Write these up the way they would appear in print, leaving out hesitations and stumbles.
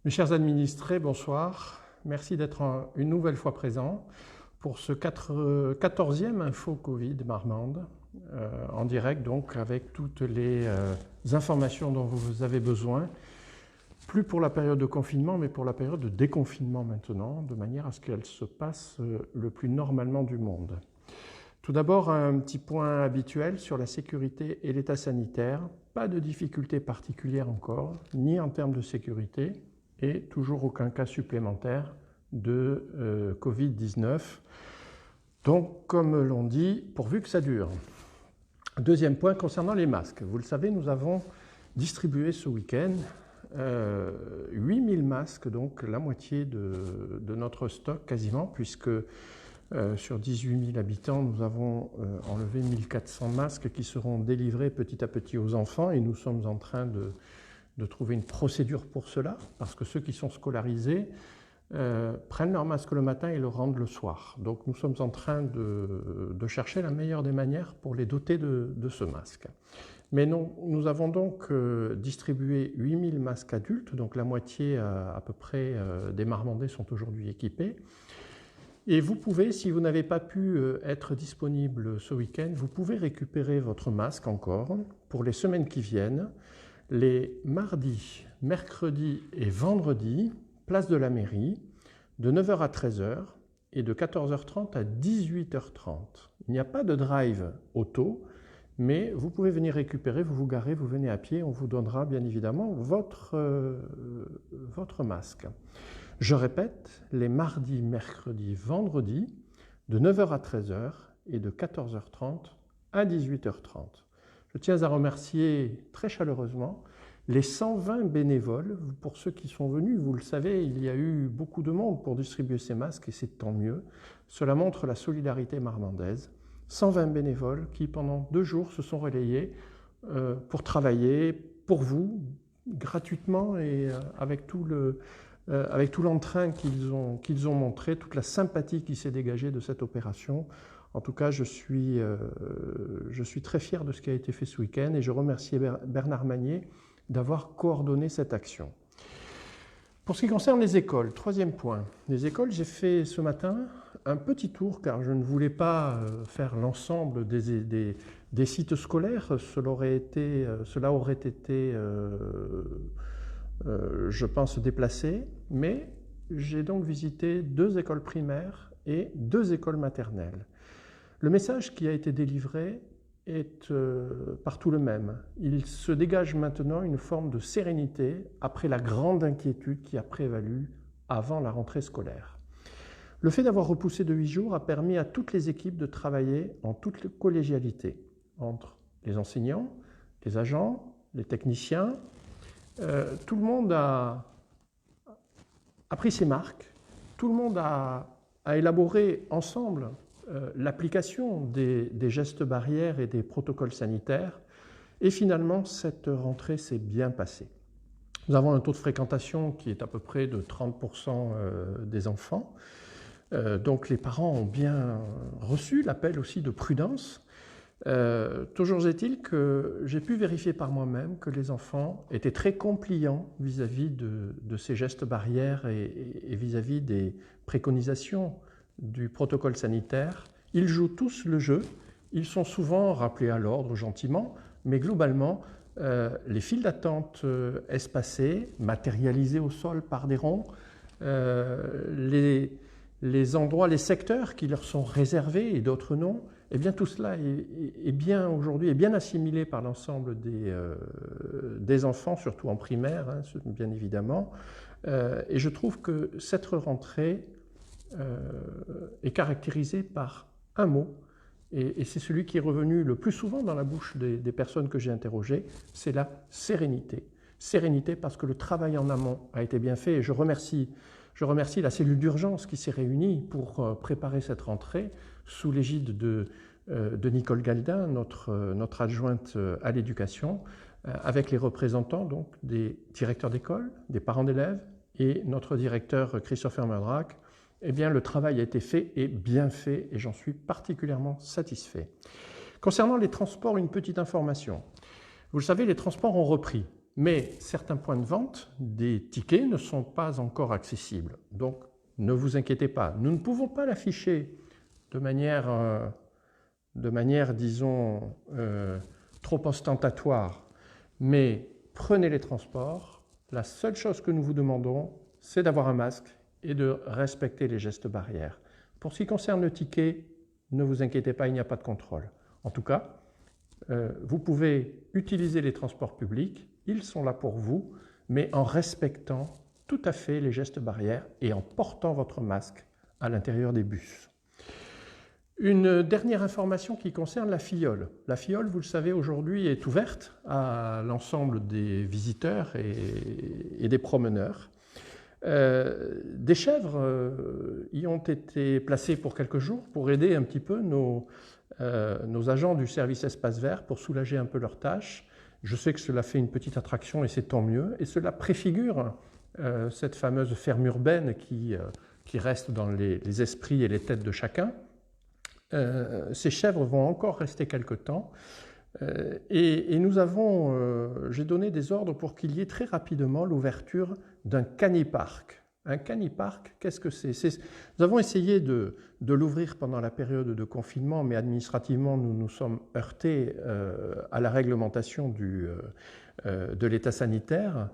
Mes chers administrés, bonsoir. Merci d'être une nouvelle fois présents pour ce 14e Info Covid Marmande, en direct donc avec toutes les informations dont vous avez besoin, plus pour la période de confinement mais pour la période de déconfinement maintenant, de manière à ce qu'elle se passe le plus normalement du monde. Tout d'abord, un petit point habituel sur la sécurité et l'état sanitaire. Pas de difficultés particulières encore, ni en termes de sécurité, et toujours aucun cas supplémentaire de Covid-19. Donc, comme l'on dit, pourvu que ça dure. Deuxième point, concernant les masques. Vous le savez, nous avons distribué ce week-end 8000 masques, donc la moitié de notre stock quasiment, puisque sur 18 000 habitants, nous avons enlevé 1400 masques qui seront délivrés petit à petit aux enfants, et nous sommes en train de trouver une procédure pour cela, parce que ceux qui sont scolarisés prennent leur masque le matin et le rendent le soir. Donc nous sommes en train de chercher la meilleure des manières pour les doter de ce masque. Mais non, nous avons donc distribué 8000 masques adultes, donc la moitié à peu près des Marmandais sont aujourd'hui équipés. Et vous pouvez, si vous n'avez pas pu être disponible ce week-end, vous pouvez récupérer votre masque encore pour les semaines qui viennent, les mardis, mercredis et vendredis, place de la mairie, de 9h à 13h et de 14h30 à 18h30. Il n'y a pas de drive auto, mais vous pouvez venir récupérer, vous vous garez, vous venez à pied, on vous donnera bien évidemment votre masque. Je répète, les mardis, mercredis, vendredis, de 9h à 13h et de 14h30 à 18h30. Je tiens à remercier très chaleureusement les 120 bénévoles. Pour ceux qui sont venus, vous le savez, il y a eu beaucoup de monde pour distribuer ces masques et c'est tant mieux. Cela montre la solidarité marmandaise. 120 bénévoles qui, pendant 2 jours, se sont relayés pour travailler pour vous, gratuitement et avec tout l'entrain qu'ils ont montré, toute la sympathie qui s'est dégagée de cette opération. En tout cas, je suis très fier de ce qui a été fait ce week-end et je remercie Bernard Magnier d'avoir coordonné cette action. Pour ce qui concerne les écoles, troisième point, les écoles, j'ai fait ce matin un petit tour car je ne voulais pas faire l'ensemble des sites scolaires. Cela aurait été, je pense, déplacé, mais j'ai donc visité 2 écoles primaires et 2 écoles maternelles. Le message qui a été délivré est partout le même. Il se dégage maintenant une forme de sérénité après la grande inquiétude qui a prévalu avant la rentrée scolaire. Le fait d'avoir repoussé de 8 jours a permis à toutes les équipes de travailler en toute collégialité, entre les enseignants, les agents, les techniciens. Tout le monde a pris ses marques, tout le monde a élaboré ensemble l'application des gestes barrières et des protocoles sanitaires, et finalement cette rentrée s'est bien passée. Nous avons un taux de fréquentation qui est à peu près de 30% des enfants, donc les parents ont bien reçu l'appel aussi de prudence. Toujours est-il que j'ai pu vérifier par moi-même que les enfants étaient très compliants vis-à-vis de ces gestes barrières et vis-à-vis des préconisations du protocole sanitaire. Ils jouent tous le jeu, ils sont souvent rappelés à l'ordre gentiment, mais globalement, les files d'attente espacées, matérialisées au sol par des ronds, les endroits, les secteurs qui leur sont réservés et d'autres non, eh bien tout cela est bien aujourd'hui, est bien assimilé par l'ensemble des enfants, surtout en primaire, hein, bien évidemment. Et je trouve que cette rentrée est caractérisée par un mot, et c'est celui qui est revenu le plus souvent dans la bouche des personnes que j'ai interrogées, c'est la sérénité. Sérénité parce que le travail en amont a été bien fait, et je remercie la cellule d'urgence qui s'est réunie pour préparer cette rentrée sous l'égide de Nicole Galdin, notre adjointe à l'éducation, avec les représentants donc, des directeurs d'école, des parents d'élèves et notre directeur Christopher Merdrac. Eh bien, le travail a été fait et bien fait, et j'en suis particulièrement satisfait. Concernant les transports, une petite information. Vous le savez, les transports ont repris. Mais certains points de vente des tickets ne sont pas encore accessibles. Donc, ne vous inquiétez pas. Nous ne pouvons pas l'afficher de manière disons, trop ostentatoire. Mais prenez les transports. La seule chose que nous vous demandons, c'est d'avoir un masque et de respecter les gestes barrières. Pour ce qui concerne le ticket, ne vous inquiétez pas, il n'y a pas de contrôle. En tout cas, vous pouvez utiliser les transports publics, ils sont là pour vous, mais en respectant tout à fait les gestes barrières et en portant votre masque à l'intérieur des bus. Une dernière information qui concerne la fiole. La fiole, vous le savez, aujourd'hui est ouverte à l'ensemble des visiteurs et des promeneurs. Des chèvres y ont été placées pour quelques jours pour aider un petit peu nos agents du service espace vert pour soulager un peu leurs tâches. Je sais que cela fait une petite attraction et c'est tant mieux. Et cela préfigure cette fameuse ferme urbaine qui reste dans les esprits et les têtes de chacun. Ces chèvres vont encore rester quelque temps et j'ai donné des ordres pour qu'il y ait très rapidement l'ouverture d'un canipark. Un canipark, qu'est-ce que c'est? Nous avons essayé de l'ouvrir pendant la période de confinement, mais administrativement, nous nous sommes heurtés à la réglementation de l'état sanitaire.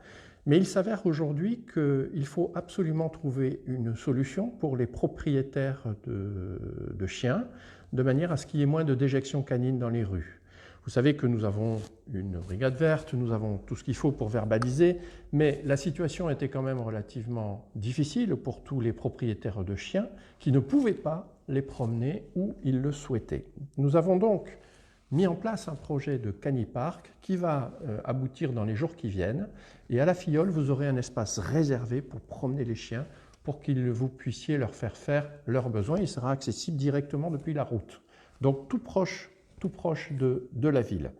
Mais il s'avère aujourd'hui qu'il faut absolument trouver une solution pour les propriétaires de chiens, de manière à ce qu'il y ait moins de déjections canines dans les rues. Vous savez que nous avons une brigade verte, nous avons tout ce qu'il faut pour verbaliser, mais la situation était quand même relativement difficile pour tous les propriétaires de chiens qui ne pouvaient pas les promener où ils le souhaitaient. Nous avons donc mis en place un projet de canipark qui va aboutir dans les jours qui viennent. Et à la Fiole, vous aurez un espace réservé pour promener les chiens, pour que vous puissiez leur faire leurs besoins. Il sera accessible directement depuis la route. Donc tout proche de la ville.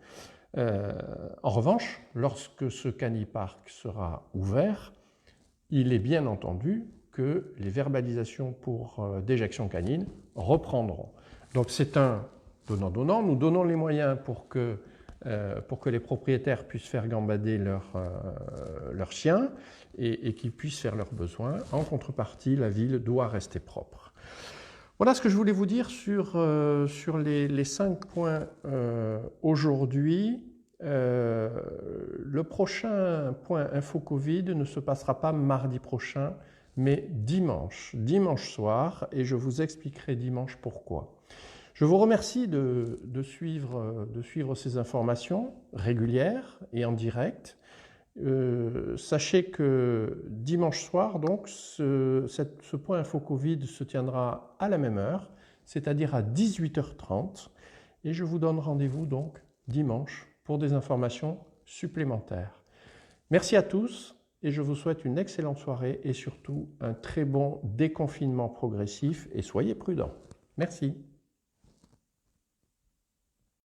En revanche, lorsque ce canipark sera ouvert, il est bien entendu que les verbalisations pour déjection canine reprendront. Donc c'est un donnant-donnant. Nous donnons les moyens pour que les propriétaires puissent faire gambader leurs chiens et qu'ils puissent faire leurs besoins. En contrepartie, la ville doit rester propre. Voilà ce que je voulais vous dire sur les 5 points aujourd'hui. Le prochain point Info Covid ne se passera pas mardi prochain, mais dimanche soir, et je vous expliquerai dimanche pourquoi. Je vous remercie de suivre ces informations régulières et en direct. Sachez que dimanche soir, donc, ce point Info Covid se tiendra à la même heure, c'est-à-dire à 18h30, et je vous donne rendez-vous donc dimanche pour des informations supplémentaires. Merci à tous et je vous souhaite une excellente soirée et surtout un très bon déconfinement progressif et soyez prudents. Merci.